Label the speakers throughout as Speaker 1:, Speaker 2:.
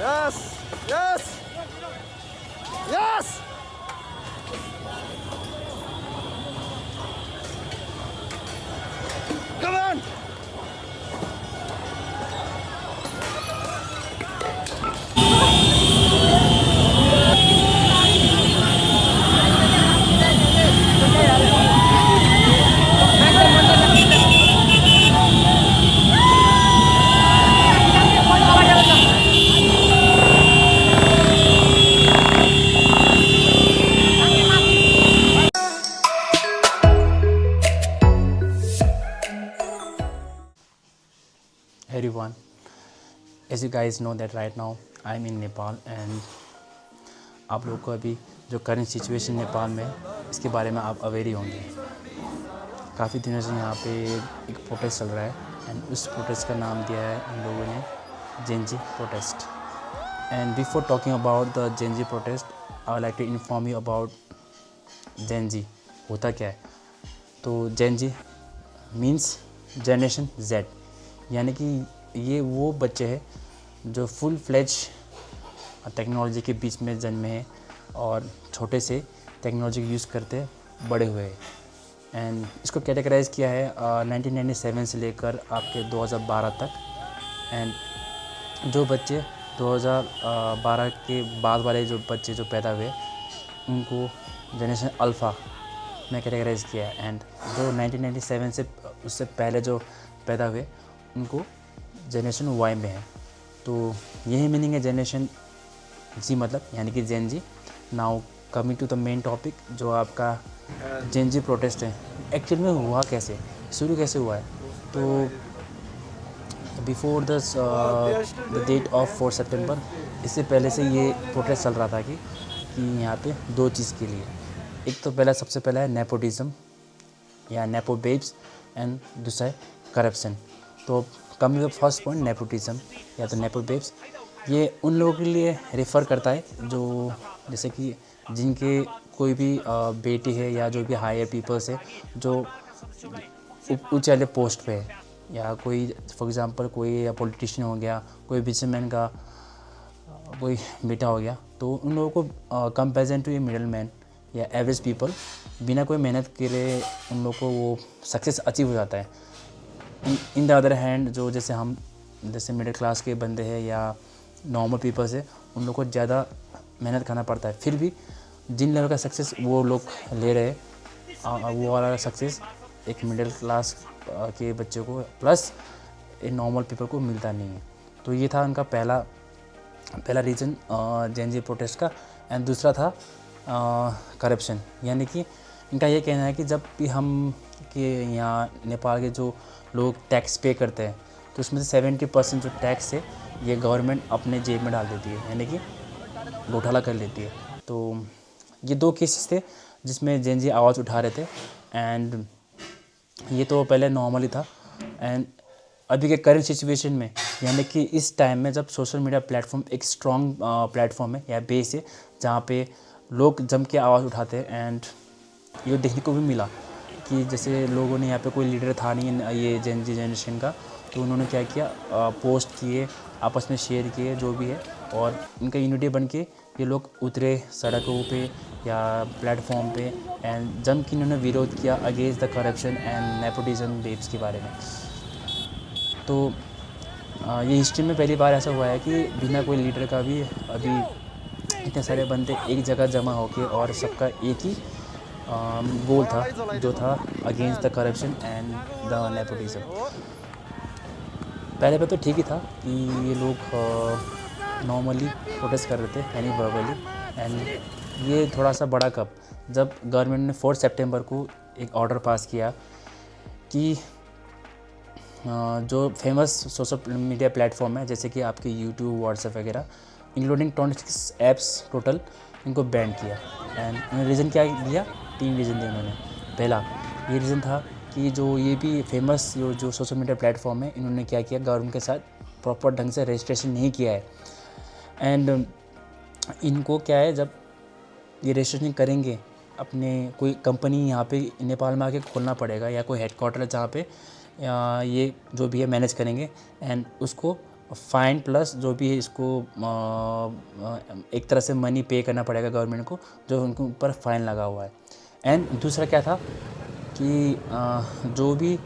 Speaker 1: Yes! Yes! Yes! Come on!
Speaker 2: Everyone, as you guys know that right now I am in Nepal and आप लोगों को अभी जो current situation Nepal में है इसके बारे में आप अवेयर ही होंगे। काफ़ी दिनों से यहाँ पे एक प्रोटेस्ट चल रहा है एंड उस प्रोटेस्ट का नाम दिया है इन लोगों ने Gen Z protest. And before talking about the Gen Z protest I would like to inform you about Gen Z होता क्या है। तो जेनजी मीन्स जनरेशन जेड, यानी कि ये वो बच्चे हैं जो फुल फ्लेज टेक्नोलॉजी के बीच में जन्मे हैं और छोटे से टेक्नोलॉजी यूज़ करते बड़े हुए हैं। एंड इसको कैटेगराइज किया है 1997 से लेकर आपके 2012 तक। एंड जो बच्चे 2012 के बाद वाले जो बच्चे जो पैदा हुए उनको जनरेशन अल्फ़ा में कैटेगराइज किया है। एंड जो 1997 से उससे पहले जो पैदा हुए उनको जनरेशन वाई में है। तो यही मीनिंग है जनरेशन जी मतलब, यानी कि Gen Z. Now coming to the main topic जो आपका जेन जी प्रोटेस्ट है, एक्चुअल में हुआ कैसे, शुरू कैसे हुआ है। तो बिफोर द डेट ऑफ 4 सितंबर, इससे पहले से ये प्रोटेस्ट चल रहा था कि यहाँ पे दो चीज़ के लिए। एक तो पहला सबसे पहला है नेपोटिज़म या नेपो बेब्स एंड दूसरा है करप्शन। तो coming up first point nepotism या तो नेपो बेब्स, ये उन लोगों के लिए रेफ़र करता है जो जैसे कि जिनके कोई भी बेटी है या जो भी हायर पीपल्स है जो ऊंचे वाले पोस्ट पे है, या कोई फॉर एग्ज़ाम्पल कोई पॉलिटिशियन हो गया, कोई बिजनेसमैन का कोई बेटा हो गया। तो उन लोगों को comparison to a middle man या एवरेज पीपल बिना कोई मेहनत के लिए उन लोगों को वो सक्सेस अचीव हो जाता है। इन द अदर हैंड जो जैसे हम जैसे मिडिल क्लास के बंदे हैं या नॉर्मल पीपल्स है, उन लोगों को ज़्यादा मेहनत करना पड़ता है। फिर भी जिन लेवल का सक्सेस वो लोग ले रहे हैं वो वाला सक्सेस एक मिडिल क्लास के बच्चे को प्लस एक नॉर्मल पीपल को मिलता नहीं है। तो ये था उनका पहला रीज़न जेन जी प्रोटेस्ट का। एंड दूसरा था करप्शन, यानी कि इनका ये कहना है कि जब भी हम कि यहाँ नेपाल के जो लोग टैक्स पे करते हैं तो उसमें से 70% जो टैक्स है ये गवर्नमेंट अपने जेब में डाल देती है, यानी कि घोटाला कर लेती है। तो ये दो केसेस थे जिसमें जेन जी आवाज़ उठा रहे थे। एंड ये तो पहले नॉर्मल ही था। एंड अभी के करंट सिचुएशन में, यानी कि इस टाइम में जब सोशल मीडिया प्लेटफॉर्म एक स्ट्रॉन्ग प्लेटफॉर्म है या बेस है जहाँ पे लोग जम के आवाज़ उठाते हैं। एंड ये देखने को भी मिला कि जैसे लोगों ने यहाँ पे कोई लीडर था नहीं ये जेन जी जनरेशन का, तो उन्होंने क्या किया, पोस्ट किए, आपस में शेयर किए जो भी है, और इनका यूनिटी बन के ये लोग उतरे सड़कों पे या प्लेटफॉर्म पे एंड जम के इन्होंने विरोध किया against the corruption and nepotism babes के बारे में। तो ये हिस्ट्री में पहली बार ऐसा हुआ है कि बिना कोई लीडर का भी अभी इतने सारे बंदे एक जगह जमा होके और सबका एक ही गोल था जो था against the corruption and the nepotism. पहले पे तो ठीक ही था कि ये लोग नॉर्मली प्रोटेस्ट कर रहे थे यानी वर्बली। एंड ये थोड़ा सा बड़ा कब जब गवर्नमेंट ने 4 सितंबर को एक ऑर्डर पास किया कि जो फेमस सोशल मीडिया प्लेटफॉर्म है जैसे कि आपके यूट्यूब, व्हाट्सएप वगैरह इंक्लूडिंग 26 ऐप्स टोटल, इनको बैन किया। एंड उन्होंने रीज़न क्या दिया 3 रीज़न दिए उन्होंने। पहला ये रीज़न था कि जो ये भी फेमस जो सोशल मीडिया प्लेटफॉर्म है, इन्होंने क्या किया, गवर्नमेंट के साथ प्रॉपर ढंग से रजिस्ट्रेशन नहीं किया है। एंड इनको क्या है, जब ये रजिस्ट्रेशन करेंगे अपने कोई कंपनी यहाँ पे नेपाल में आके खोलना पड़ेगा, या कोई हेडक्वार्टर जहाँ पे ये जो भी है मैनेज करेंगे, एंड उसको फ़ाइन प्लस जो भी है इसको एक तरह से मनी पे करना पड़ेगा गवर्नमेंट को, जो उनके ऊपर फ़ाइन लगा हुआ है। एंड दूसरा क्या था कि जो भी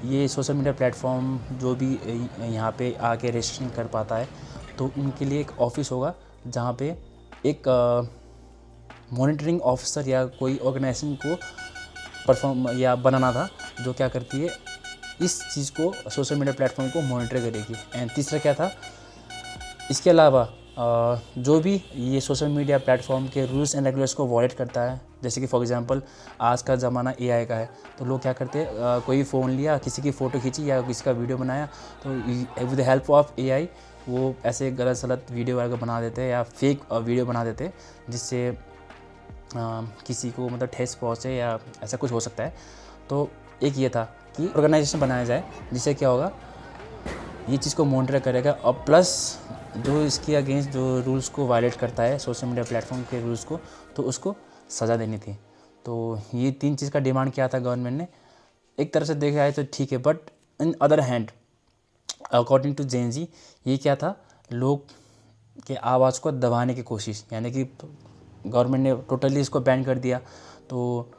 Speaker 2: ये सोशल मीडिया प्लेटफॉर्म जो भी यहाँ पे आके रजिस्ट्रेशन कर पाता है, तो उनके लिए एक ऑफिस होगा जहाँ पे एक मॉनिटरिंग ऑफिसर या कोई ऑर्गेनाइजेशन को परफॉर्म या बनाना था, जो क्या करती है, इस चीज़ को सोशल मीडिया प्लेटफॉर्म को मॉनिटर करेगी। एंड तीसरा क्या था, इसके अलावा जो भी ये सोशल मीडिया प्लेटफॉर्म के रूल्स एंड रेगुलेशंस को वॉयलेट करता है, जैसे कि फॉर एग्जांपल आज का ज़माना एआई का है, तो लोग क्या करते हैं, कोई फ़ोन लिया, किसी की फ़ोटो खींची या किसी का वीडियो बनाया, तो with the help of AI वो ऐसे गलत सलत वीडियो वगैरह बना देते हैं या फेक वीडियो बना देते हैं, जिससे किसी को मतलब ठेस पहुँचे या ऐसा कुछ हो सकता है। तो एक ये था कि ऑर्गेनाइजेशन बनाया जाए जिससे क्या होगा, ये चीज़ को मॉनिटर करेगा, और प्लस जो इसके अगेंस्ट जो रूल्स को वायलेट करता है सोशल मीडिया प्लेटफॉर्म के रूल्स को, तो उसको सज़ा देनी थी। तो ये 3 चीज़ का डिमांड किया था गवर्नमेंट ने। एक तरह से देखा जाए तो ठीक है, but in other hand according to Gen Z, ये क्या था, लोग के आवाज़ को दबाने की कोशिश, यानी कि गवर्नमेंट ने टोटली इसको बैन कर दिया। तो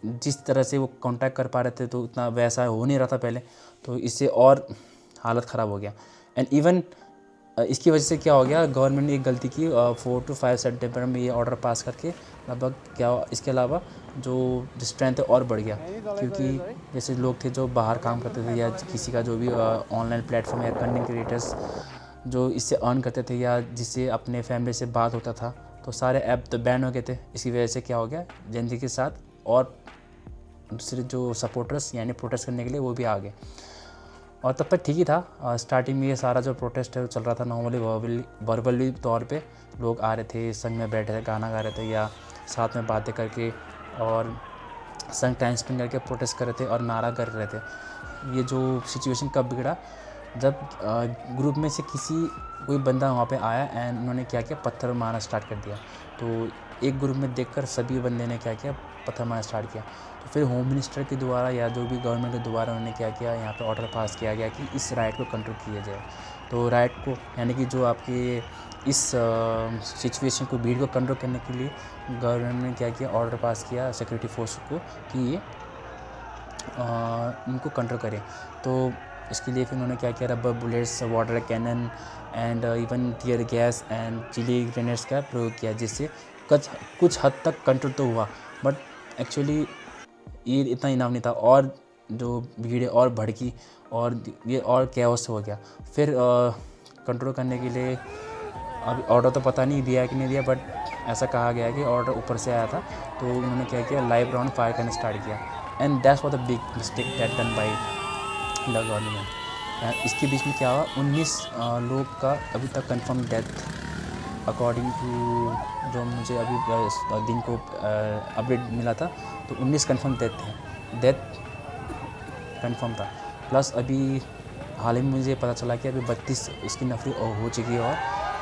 Speaker 2: जिस तरह से वो कांटेक्ट कर पा रहे थे, तो उतना वैसा हो नहीं रहा था पहले, तो इससे और हालत ख़राब हो गया। एंड इवन इसकी वजह से क्या हो गया, गवर्नमेंट ने एक गलती की, 4 to 5 सितंबर में ये ऑर्डर पास करके लगभग क्या, इसके अलावा जो स्ट्रेंथ है और बढ़ गया, क्योंकि जैसे लोग थे जो बाहर काम करते थे, या किसी का जो भी ऑनलाइन प्लेटफॉर्म या कंटेंट क्रिएटर्स जो इससे अर्न करते थे, या जिससे अपने फैमिली से बात होता था, तो सारे ऐप तो बैन हो गए थे। इसकी वजह से क्या हो गया, जेन जी के साथ और दूसरे जो सपोर्टर्स यानी प्रोटेस्ट करने के लिए वो भी आ गए। और तब तक ठीक ही था, स्टार्टिंग में ये सारा जो प्रोटेस्ट है वो चल रहा था नॉर्मली, वर्बली तौर पे लोग आ रहे थे, संग में बैठे थे, गाना गा रहे थे, या साथ में बातें करके और संग टाइम स्पेंड करके प्रोटेस्ट कर रहे थे और नारा कर रहे थे। ये जो सिचुएशन कब बिगड़ा, जब ग्रुप में से कोई बंदा वहाँ पे आया एंड उन्होंने क्या किया, पत्थर मारना स्टार्ट कर दिया। तो एक ग्रुप में देखकर सभी बंदे ने क्या किया, पत्थर मारना स्टार्ट किया। तो फिर होम मिनिस्टर के द्वारा या जो भी गवर्नमेंट के द्वारा उन्होंने क्या किया, यहाँ पे ऑर्डर पास किया गया कि इस राइट को कंट्रोल किया जाए। तो राइट को यानी कि जो आपके इस सिचुएशन को, भीड़ को कंट्रोल करने के लिए गवर्नमेंट ने क्या किया, ऑर्डर पास किया सिक्योरिटी फोर्स को कि ये इनको कंट्रोल करें। तो इसके लिए फिर उन्होंने क्या किया, rubber bullets, water cannon and even tear gas and chilli grenades का प्रयोग किया, जिससे कुछ हद तक कंट्रोल तो हुआ, बट एक्चुअली ये इतना इनाम नहीं था, और जो भीड़ है और भड़की, और ये और कैओस हो गया। फिर कंट्रोल करने के लिए अभी ऑर्डर तो पता नहीं दिया कि नहीं दिया, बट ऐसा कहा गया कि ऑर्डर ऊपर से आया था, तो उन्होंने क्या किया, लाइव राउंड फायर करना स्टार्ट किया। And that's was the big mistake that done by the government. इसके बीच में क्या हुआ, 19 लोग का अभी तक कंफर्म डेथ, अकॉर्डिंग टू जो मुझे अभी दिन को अपडेट मिला था, तो 19 कंफर्म डेथ कंफर्म था। प्लस अभी हाल ही में मुझे पता चला कि अभी 32 इसकी नफरी हो चुकी है, और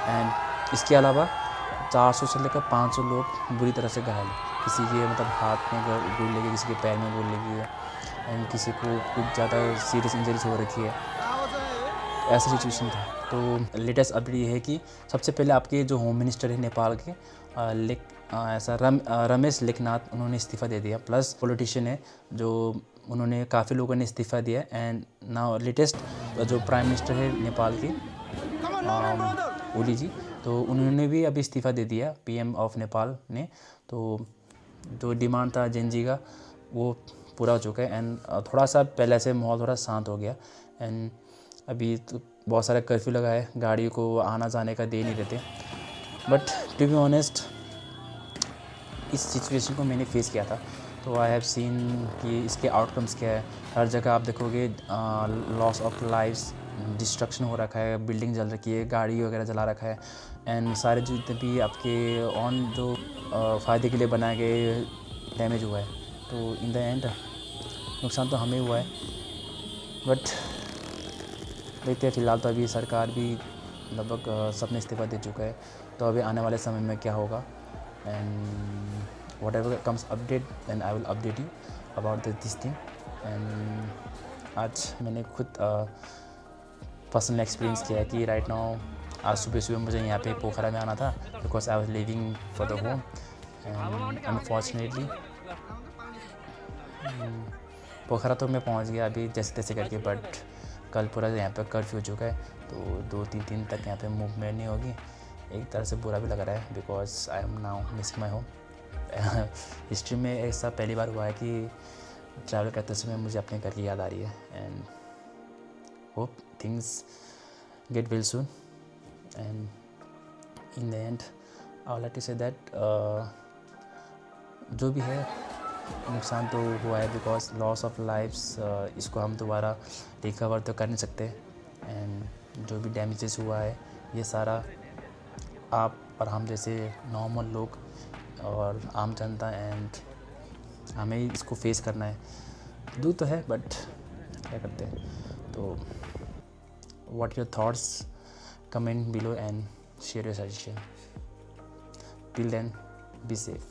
Speaker 2: एंड इसके अलावा 400 से लेकर 500 लोग बुरी तरह से घायल, किसी के मतलब हाथ में गोली लगी, किसी के पैर में गोली लगी है, एंड किसी को कुछ ज़्यादा सीरियस इंजरीज हो रखी है। ऐसा सिचुएशन था। तो लेटेस्ट अपडेट ये है कि सबसे पहले आपके जो होम मिनिस्टर है नेपाल के रमेश लेखनाथ, उन्होंने इस्तीफ़ा दे दिया। प्लस पॉलिटिशियन है जो उन्होंने काफ़ी लोगों ने इस्तीफ़ा दिया। एंड नाउ लेटेस्ट जो प्राइम मिनिस्टर है नेपाल के ओली जी, तो उन्होंने भी अभी इस्तीफ़ा दे दिया, पीएम ऑफ नेपाल ने। तो जो डिमांड था जेन जी का वो पूरा हो चुका है। एंड थोड़ा सा पहले से माहौल थोड़ा शांत हो गया। एंड अभी तो बहुत सारे कर्फ्यू लगा है, गाड़ियों को आना जाने का दे नहीं देते। बट टू बी ऑनेस्ट, इस सिचुएशन को मैंने फेस किया था, तो आई हैव सीन कि इसके आउटकम्स क्या है। हर जगह आप देखोगे लॉस ऑफ लाइव्स, डिस्ट्रक्शन हो रखा है, बिल्डिंग जल रखी है, गाड़ी वगैरह जला रखा है। एंड सारे जितने भी आपके ऑन जो फ़ायदे के लिए बनाए गए डैमेज हुआ है, तो इन द एंड नुकसान तो हमें हुआ है। बट देखते हैं, फ़िलहाल तो अभी सरकार भी लगभग सबने इस्तीफ़ा दे चुका है, तो अभी आने वाले समय में क्या होगा, and whatever comes update then I will update you about this thing. And आज मैंने खुद पर्सनल एक्सपीरियंस किया है कि राइट नाउ आज सुबह मुझे यहाँ पे पोखरा में आना था, because I was living for the home, and unfortunately Pokhara तो मैं पहुँच गया अभी जैसे तैसे करके, बट कल पूरा यहाँ पे कर्फ्यू हो चुका है, तो 2-3 दिन तक यहाँ पे मूवमेंट नहीं होगी। एक तरह से बुरा भी लग रहा है, because I am now missing my home. History में ऐसा पहली बार हुआ है कि ट्रैवल करते समय मुझे अपने घर की याद आ रही है, and hope things get well soon. And in the end I would like to say that जो भी है नुकसान तो हुआ है, बिकॉज लॉस ऑफ लाइफ्स, इसको हम दोबारा रिकवर तो कर नहीं सकते। एंड जो भी डैमेजेस हुआ है ये सारा आप और हम जैसे नॉर्मल लोग और आम जनता एंड हमें ही इसको फेस करना है। दुख तो है, बट क्या करते हैं। तो what your thoughts, comment below and share your suggestion. Till then be safe.